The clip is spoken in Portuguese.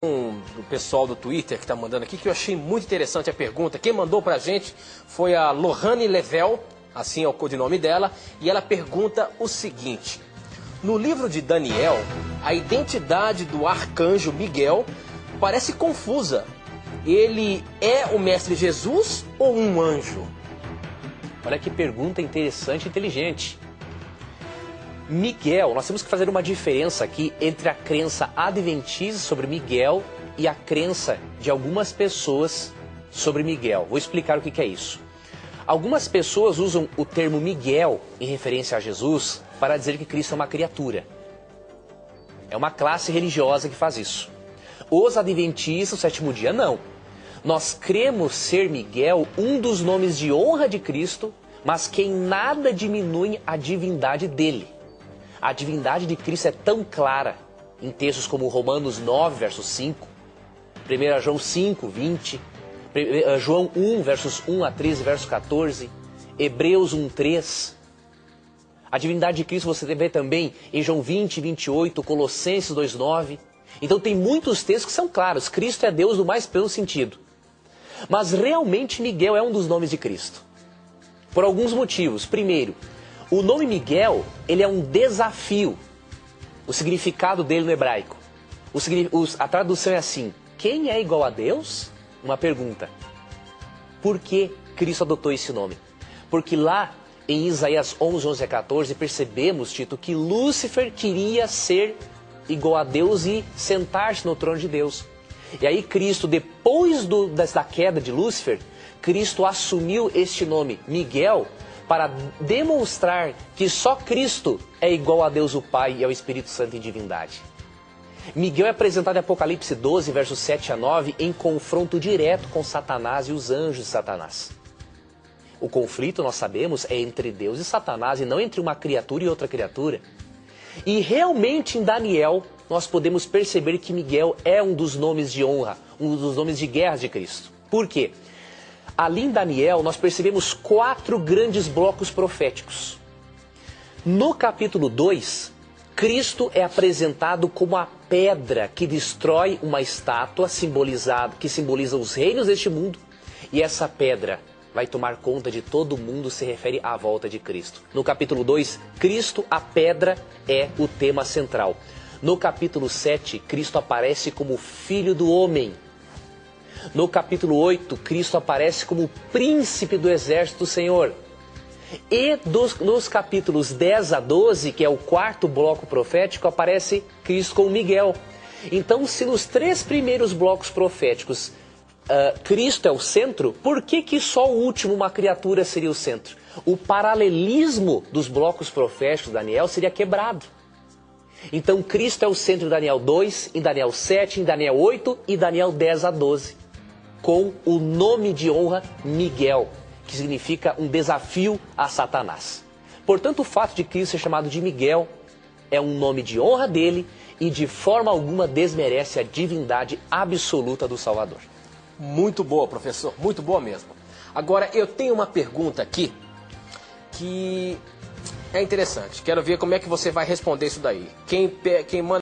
Do pessoal do Twitter que está mandando aqui, que eu achei muito interessante a pergunta. Quem mandou para a gente foi a Lohane Level, assim é o codinome dela, e ela pergunta o seguinte: no livro de Daniel, a identidade do arcanjo Miguel parece confusa. Ele é o mestre Jesus ou um anjo? Olha que pergunta interessante e inteligente. Miguel, nós temos que fazer uma diferença aqui entre a crença adventista sobre Miguel e a crença de algumas pessoas sobre Miguel. Vou explicar o que é isso. Algumas pessoas usam o termo Miguel em referência a Jesus para dizer que Cristo é uma criatura. É uma classe religiosa que faz isso. Os adventistas, o sétimo dia, não. Nós cremos ser Miguel um dos nomes de honra de Cristo, mas que em nada diminui a divindade dele. A divindade de Cristo é tão clara em textos como Romanos 9, verso 5, 1 João 5, 20, João 1, versos 1 a 13, verso 14, Hebreus 1, 3. A divindade de Cristo você vê também em João 20, 28, Colossenses 2, 9. Então tem muitos textos que são claros. Cristo é Deus no mais pleno sentido. Mas realmente Miguel é um dos nomes de Cristo. Por alguns motivos. Primeiro, o nome Miguel, ele é um desafio. O significado dele no hebraico. A tradução é assim: quem é igual a Deus? Uma pergunta. Por que Cristo adotou esse nome? Porque lá em Isaías 11, 11 a 14, percebemos, Tito, que Lúcifer queria ser igual a Deus e sentar-se no trono de Deus. E aí Cristo, depois da queda de Lúcifer, Cristo assumiu este nome, Miguel, para demonstrar que só Cristo é igual a Deus o Pai e ao Espírito Santo em divindade. Miguel é apresentado em Apocalipse 12, versos 7 a 9, em confronto direto com Satanás e os anjos de Satanás. O conflito, nós sabemos, é entre Deus e Satanás e não entre uma criatura e outra criatura. E realmente em Daniel nós podemos perceber que Miguel é um dos nomes de honra, um dos nomes de guerra de Cristo. Por quê? Ali em Daniel nós percebemos 4 grandes blocos proféticos. No capítulo 2, Cristo é apresentado como a pedra que destrói uma estátua que simboliza os reinos deste mundo. E essa pedra vai tomar conta de todo mundo, se refere à volta de Cristo. No capítulo 2, Cristo, a pedra, é o tema central. No capítulo 7, Cristo aparece como Filho do Homem. No capítulo 8, Cristo aparece como príncipe do exército do Senhor. E nos capítulos 10 a 12, que é o 4º bloco profético, aparece Cristo como Miguel. Então, se nos 3 primeiros blocos proféticos Cristo é o centro, por que só o último, uma criatura, seria o centro? O paralelismo dos blocos proféticos de Daniel seria quebrado. Então Cristo é o centro em Daniel 2, em Daniel 7, em Daniel 8 e Daniel 10 a 12. Com o nome de honra Miguel, que significa um desafio a Satanás. Portanto, o fato de Cristo ser chamado de Miguel é um nome de honra dele e de forma alguma desmerece a divindade absoluta do Salvador. Muito boa, professor, muito boa mesmo. Agora, eu tenho uma pergunta aqui que é interessante. Quero ver como é que você vai responder isso daí. Quem manda